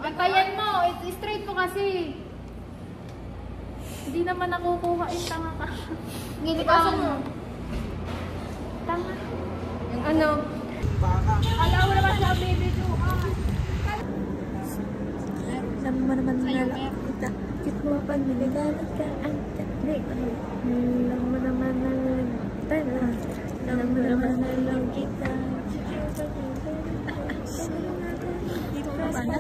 Antayan mo, straight mo kasi. Hindi naman nakukuha, tanga ka. Ginipasok mo. Tanga. Yung ano? Alam mo naman sa baby ko. Alam mo naman na kita. Kit mo pag nagagalit ka. Ang tatlik. Alam mo naman na tala. Alam mo naman na lang kita. Paano?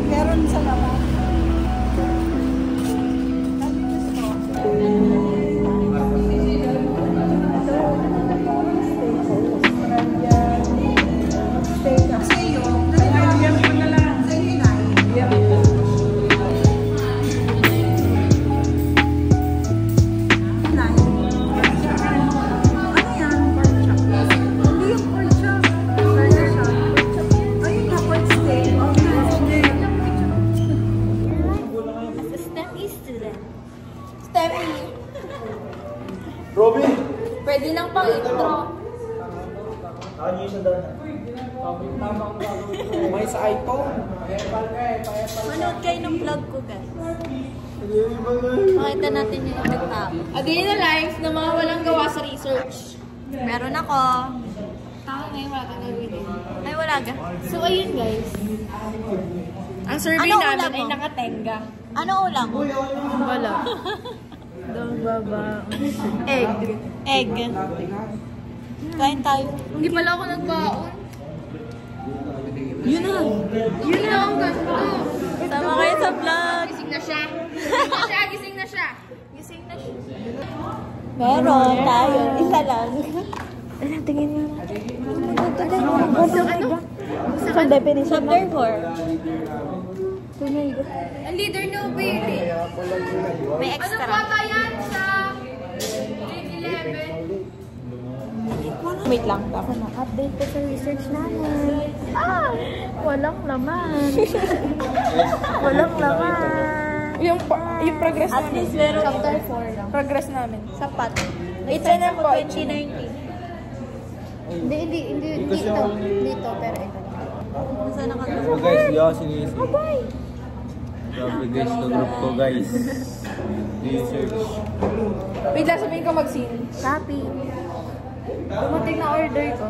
Meron sa labas. Robby! Pwede lang pang intro. May sa iPhone. Manood kayo ng vlog ko, guys. Makita natin yung nagtapos. Again na live na mga walang gawa sa research. Meron ako. Tama ngayon wala kang gagawin. Ay, wala ga. So ayun guys. Ang survey Ano namin ulam ay mo? nakatenga. Ano ulam mo? Wala. Egg. Egg. Kain tayo. Hindi pala ako nagbaon. Yun na. Yun na ang ganito. Sama kayo sa vlog. Gising na siya. Gising na siya. Gising na siya. Meron tayo. Isa lang. Ano, tingin mo na. Ano? Sa definition. Chapter 4. Ang leader no baby. May Ano extra. bata yan sa grade 11? Wait lang. Ako na-update ko sa research namin. Walang laman. Walang laman. Yung progress At namin. least meron Chapter 4 lang. Progress namin. sapat. It's in Ako po. 2019. Hindi dito. Dito, pero ito. Saan So nakagawa? guys, yaw sinisi. Grabe guys, ito group ko guys. Research. Wait lang, sabihin ko mag-scene. Shopee. Dumating na order ko.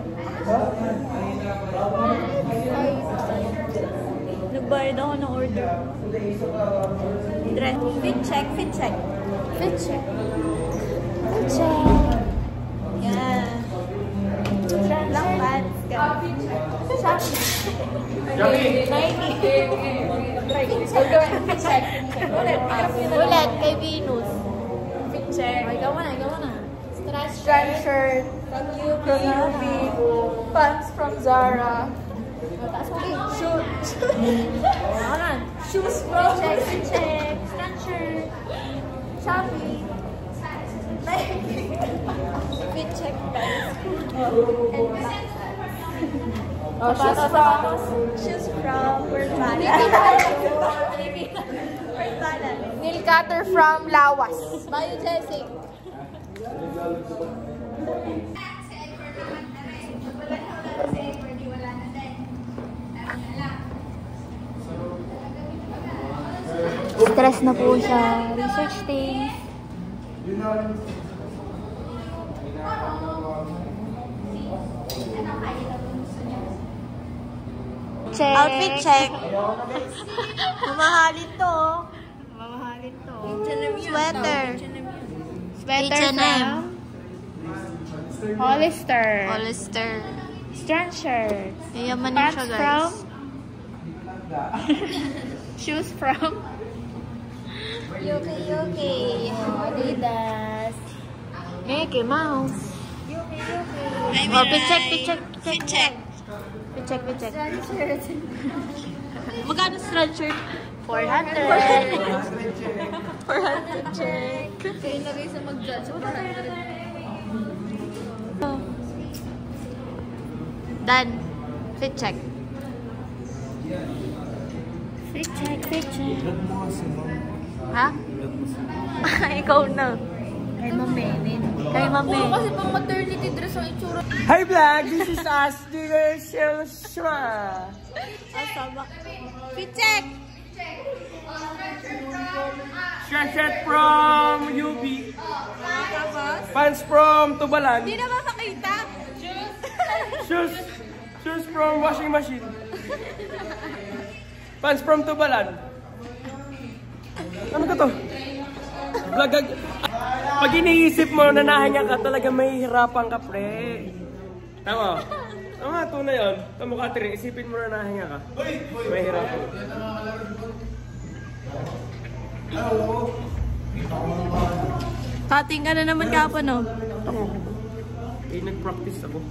Nagbayad ako ng order. Dress. Fit check, fit check. Fit check. Fit check. Yeah. Lang pants ka. Shopee. Nike. Fit check. Ulit, kay Venus. Fit check. Ay, gawa na. Strand shirt. From UB. Pants from Zara. Shoes bro. Fit check. Snatcher. Shopee. Nike. Fit check. Oh, Shoes from Versailles. nail cutter from Lawas. Bayo Jessic. Stress na po siya. Research things. Check. Outfit check. Mamahalin to. Mamahalin to. Sweater. Sweater H&M. from Hollister. Hollister. Strand shirt. Yayaman Pants siya, guys. from shoes from Yuki. Adidas. Mickey Mouse. Oh, picheck. Magkano strand shirt? 400. 400 check. Kayo na kayo sa mag-judge. Done. Fit check. Fit check. Ha? Ikaw na. Kay Mamenin. Kay Mame. Kasi pang maternity dress ang itsura. Hi vlog, this is us, Shua. Fit check. Shirt from UB. Pants from Tubalan. Hindi na makakita. Shoes from washing machine. Pants from Tubalan. Ano ka to? Vlog. Pag iniisip mo na nahinga ka, talaga may hirapan ka, pre. Tama. Tama, tunay yun. Tama ka, Trin. Isipin mo na nahinga ka. May hirapan. Cutting ka na naman kapon, no? Nag-practice ako.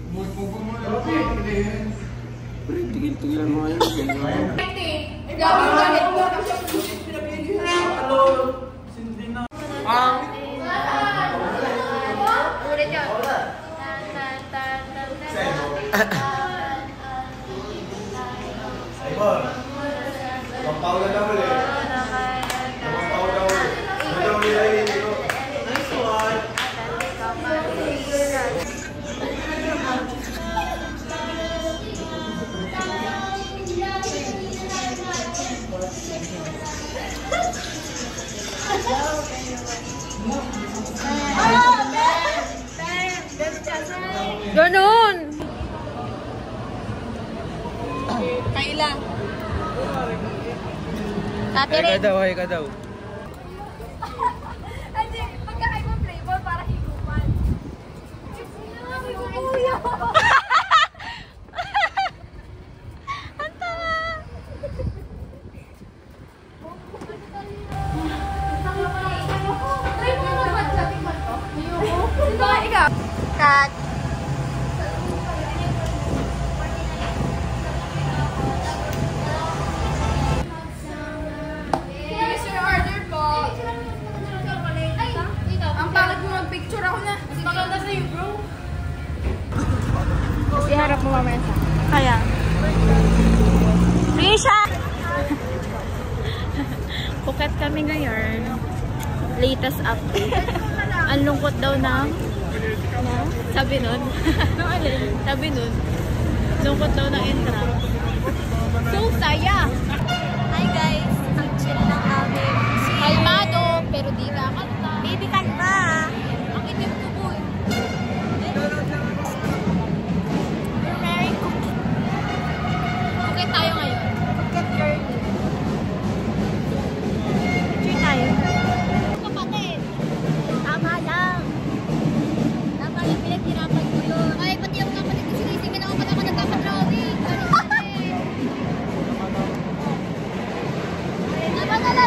Pre, tigil-tigilan mo ngayon. Ulit yun. Ganun! Kailan? Ay ka daw. Kasi pagkakaibang flavor para higupan. Kuya! Ang tawa! Cut! Here's your order po. Ang bakit mo mag-picture ako na. Maganda sa'yo, bro. Iharap mo mamaya sa Kaya. Risha! Pukat kami ngayon. Latest update. Ang lungkot daw ng sabi nun. Sabi nun. Lungkot daw ng entra. So, saya! Hi guys! Ang chill ng amin. Kalmado, pero di kakanta. Baby kalma! Ang itim ko po eh. We're very cookie. Okay tayo ngayon. Cookie girl. Picture tayo. Kapatid. Tama lang. Tama lang pinaghirapan ko yun. Ay, pati ako kapatid ko sinisingin ako pati ako nagkakadrawing. Tama na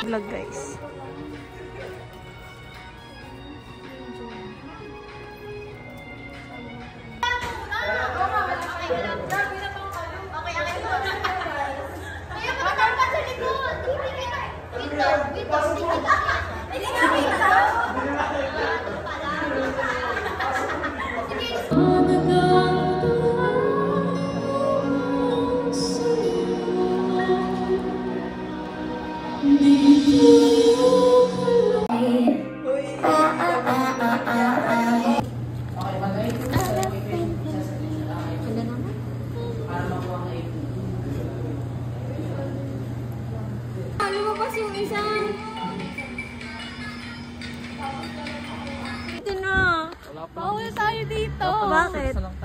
vlog guys. Lumabas yung isa. Ito na. Bawal tayo dito. Bakit?